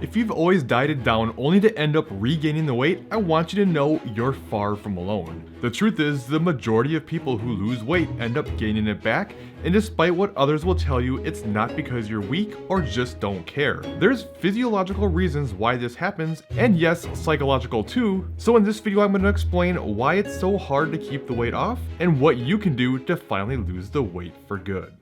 If you've always dieted down only to end up regaining the weight, I want you to know you're far from alone. The truth is, the majority of people who lose weight end up gaining it back, and despite what others will tell you, it's not because you're weak or just don't care. There's physiological reasons why this happens, and yes, psychological too. So in this video, I'm going to explain why it's so hard to keep the weight off, and what you can do to finally lose the weight for good.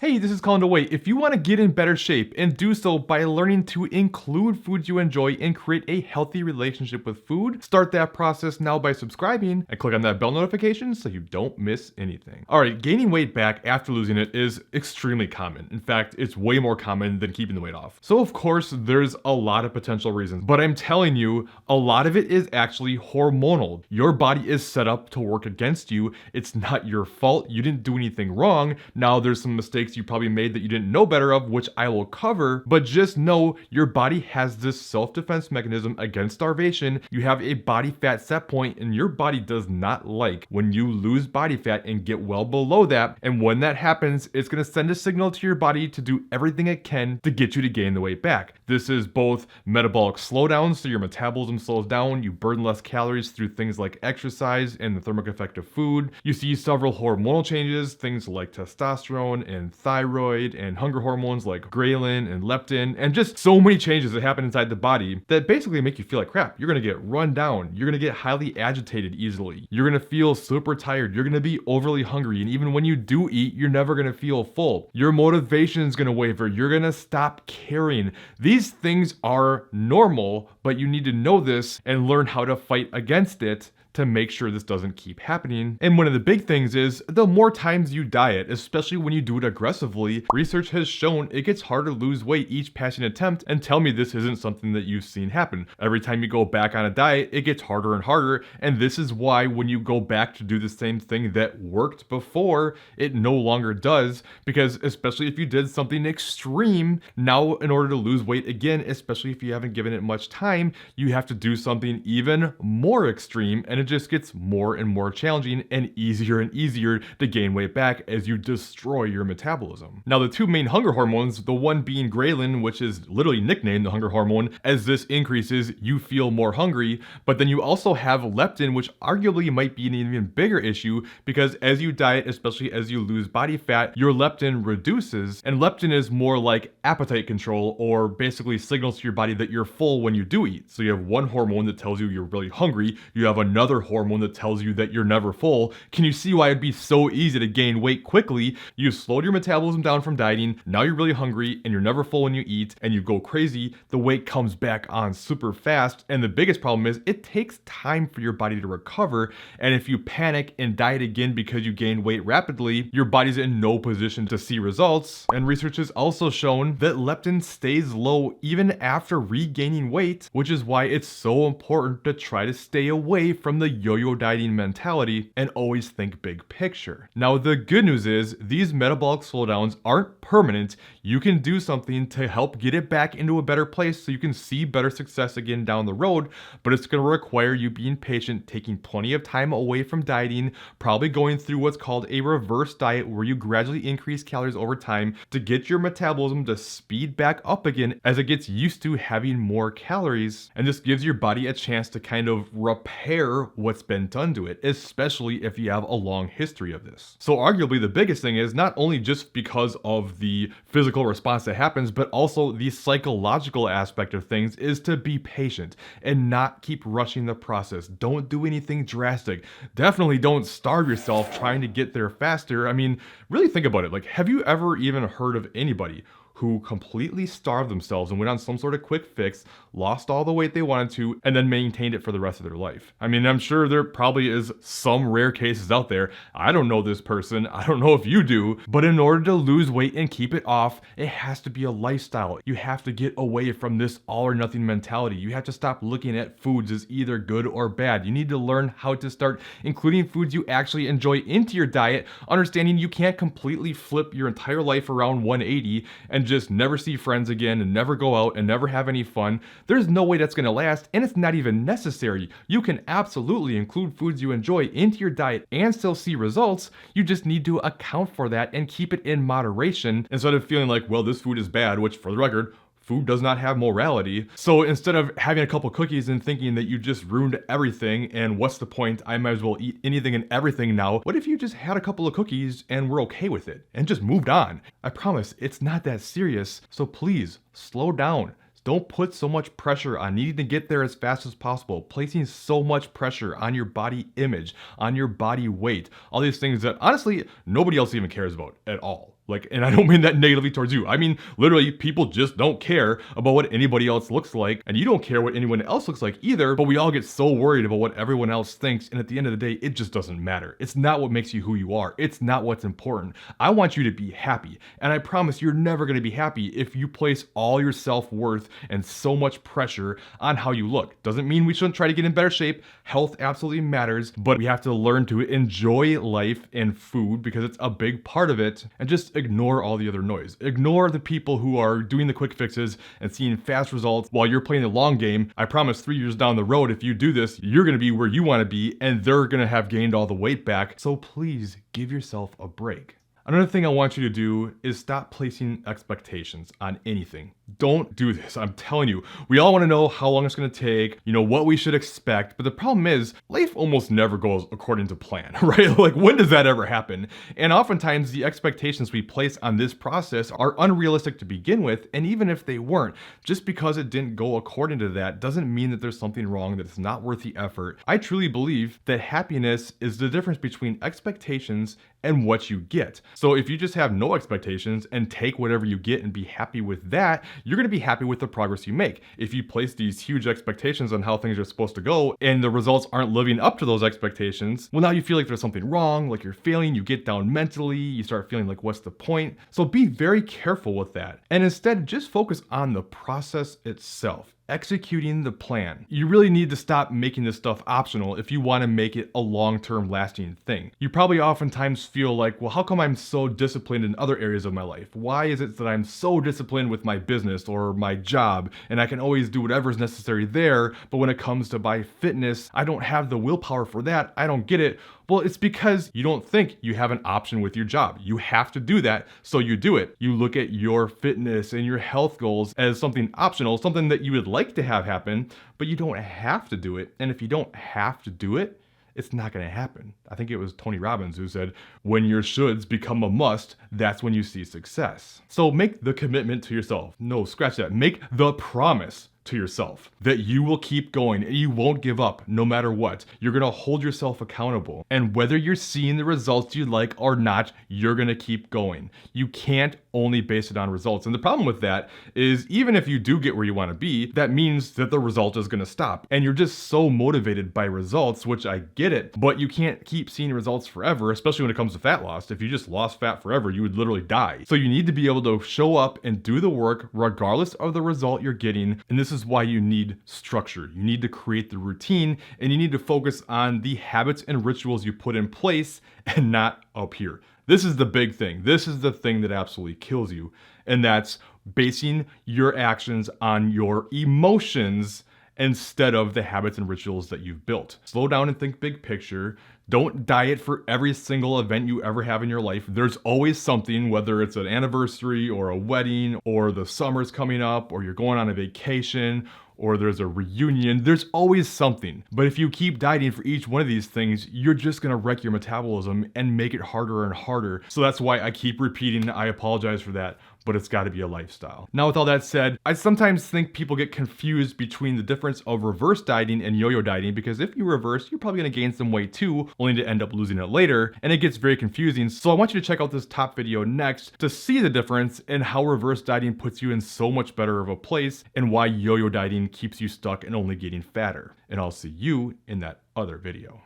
Hey, this is Colin DeWaay. If you want to get in better shape and do so by learning to include foods you enjoy and create a healthy relationship with food, start that process now by subscribing and click on that bell notification so you don't miss anything. Alright, gaining weight back after losing it is extremely common. In fact, it's way more common than keeping the weight off. So of course, there's a lot of potential reasons, but I'm telling you, a lot of it is actually hormonal. Your body is set up to work against you. It's not your fault. You didn't do anything wrong. Now there's some mistakes you probably made that you didn't know better of, which I will cover, but just know your body has this self-defense mechanism against starvation. You have a body fat set point, and your body does not like when you lose body fat and get well below that, and when that happens, it's going to send a signal to your body to do everything it can to get you to gain the weight back. This is both metabolic slowdown, so your metabolism slows down, you burn less calories through things like exercise and the thermic effect of food. You see several hormonal changes, things like testosterone and thyroid and hunger hormones like ghrelin and leptin, and just so many changes that happen inside the body that basically make you feel like crap. You're gonna get run down, you're gonna get highly agitated easily, you're gonna feel super tired, you're gonna be overly hungry, and even when you do eat, you're never gonna feel full. Your motivation is gonna waver, you're gonna stop caring. These things are normal, but you need to know this and learn how to fight against it to make sure this doesn't keep happening. And one of the big things is, the more times you diet, especially when you do it aggressively, research has shown it gets harder to lose weight each passing attempt, and tell me this isn't something that you've seen happen. Every time you go back on a diet, it gets harder and harder, and this is why when you go back to do the same thing that worked before, it no longer does, because especially if you did something extreme, now in order to lose weight again, especially if you haven't given it much time, you have to do something even more extreme, and it just gets more and more challenging and easier to gain weight back as you destroy your metabolism. Now, the two main hunger hormones, the one being ghrelin, which is literally nicknamed the hunger hormone, as this increases, you feel more hungry, but then you also have leptin, which arguably might be an even bigger issue, because as you diet, especially as you lose body fat, your leptin reduces, and leptin is more like appetite control, or basically signals to your body that you're full when you do eat. So you have one hormone that tells you you're really hungry, you have another hormone that tells you that you're never full. Can you see why it'd be so easy to gain weight quickly? You've slowed your metabolism down from dieting, now you're really hungry and you're never full when you eat, and you go crazy, the weight comes back on super fast, and the biggest problem is it takes time for your body to recover, and if you panic and diet again because you gain weight rapidly, your body's in no position to see results. And research has also shown that leptin stays low even after regaining weight, which is why it's so important to try to stay away from the yo-yo dieting mentality and always think big picture. Now, the good news is these metabolic slowdowns aren't permanent. You can do something to help get it back into a better place so you can see better success again down the road, but it's going to require you being patient, taking plenty of time away from dieting, probably going through what's called a reverse diet where you gradually increase calories over time to get your metabolism to speed back up again as it gets used to having more calories. And this gives your body a chance to kind of repair what's been done to it, especially if you have a long history of this. So arguably the biggest thing is not only just because of the physical response that happens, but also the psychological aspect of things is to be patient and not keep rushing the process. Don't do anything drastic. Definitely don't starve yourself trying to get there faster. I mean, really think about it. Like, have you ever even heard of anybody who completely starved themselves and went on some sort of quick fix, lost all the weight they wanted to, and then maintained it for the rest of their life? I mean, I'm sure there probably is some rare cases out there. I don't know this person. I don't know if you do, but in order to lose weight and keep it off, it has to be a lifestyle. You have to get away from this all or nothing mentality. You have to stop looking at foods as either good or bad. You need to learn how to start including foods you actually enjoy into your diet, understanding you can't completely flip your entire life around 180 and just never see friends again and never go out and never have any fun. There's no way that's gonna last, and it's not even necessary. You can absolutely include foods you enjoy into your diet and still see results. You just need to account for that and keep it in moderation instead of feeling like, well, this food is bad, which for the record, food does not have morality. So instead of having a couple cookies and thinking that you just ruined everything and what's the point, I might as well eat anything and everything now, what if you just had a couple of cookies and were okay with it and just moved on? I promise it's not that serious, so please slow down. Don't put so much pressure on needing to get there as fast as possible, placing so much pressure on your body image, on your body weight, all these things that honestly nobody else even cares about at all. And I don't mean that negatively towards you. I mean, literally, people just don't care about what anybody else looks like, and you don't care what anyone else looks like either, but we all get so worried about what everyone else thinks, and at the end of the day, it just doesn't matter. It's not what makes you who you are. It's not what's important. I want you to be happy, and I promise you're never gonna be happy if you place all your self-worth and so much pressure on how you look. Doesn't mean we shouldn't try to get in better shape. Health absolutely matters, but we have to learn to enjoy life and food because it's a big part of it, and just ignore all the other noise. Ignore the people who are doing the quick fixes and seeing fast results while you're playing the long game. I promise 3 years down the road, if you do this, you're gonna be where you wanna be and they're gonna have gained all the weight back. So please give yourself a break. Another thing I want you to do is stop placing expectations on anything. Don't do this. I'm telling you, we all want to know how long it's going to take, what we should expect. But the problem is life almost never goes according to plan, right? When does that ever happen? And oftentimes the expectations we place on this process are unrealistic to begin with. And even if they weren't, just because it didn't go according to that doesn't mean that there's something wrong, that it's not worth the effort. I truly believe that happiness is the difference between expectations and what you get. So if you just have no expectations and take whatever you get and be happy with that, you're gonna be happy with the progress you make. If you place these huge expectations on how things are supposed to go and the results aren't living up to those expectations, well, now you feel like there's something wrong, like you're failing, you get down mentally, you start feeling like, what's the point? So be very careful with that. And instead, just focus on the process itself. Executing the plan. You really need to stop making this stuff optional if you want to make it a long-term lasting thing. You probably oftentimes feel like, well, how come I'm so disciplined in other areas of my life? Why is it that I'm so disciplined with my business or my job and I can always do whatever's necessary there, but when it comes to my fitness, I don't have the willpower for that. I don't get it. Well, it's because you don't think you have an option with your job. You have to do that, so you do it. You look at your fitness and your health goals as something optional, something that you would like to have happen, but you don't have to do it. And if you don't have to do it, it's not going to happen. I think it was Tony Robbins who said, when your shoulds become a must, that's when you see success. So make the commitment to yourself. No, scratch that. Make the promise to yourself that you will keep going and you won't give up no matter what. You're going to hold yourself accountable. And whether you're seeing the results you like or not, you're going to keep going. You can't only base it on results. And the problem with that is even if you do get where you want to be, that means that the result is going to stop. And you're just so motivated by results, which I get it, but you can't keep seeing results forever, especially when it comes to fat loss. If you just lost fat forever, you would literally die. So you need to be able to show up and do the work regardless of the result you're getting. And this is why you need structure. You need to create the routine and you need to focus on the habits and rituals you put in place and not up here. This is the big thing. This is the thing that absolutely kills you. And that's basing your actions on your emotions instead of the habits and rituals that you've built. Slow down and think big picture. Don't diet for every single event you ever have in your life. There's always something, whether it's an anniversary or a wedding or the summer's coming up or you're going on a vacation or there's a reunion, there's always something. But if you keep dieting for each one of these things, you're just gonna wreck your metabolism and make it harder and harder. So that's why I keep repeating, I apologize for that, but it's gotta be a lifestyle. Now with all that said, I sometimes think people get confused between the difference of reverse dieting and yo-yo dieting, because if you reverse, you're probably gonna gain some weight too, only to end up losing it later, and it gets very confusing. So I want you to check out this top video next to see the difference and how reverse dieting puts you in so much better of a place and why yo-yo dieting keeps you stuck and only getting fatter. And I'll see you in that other video.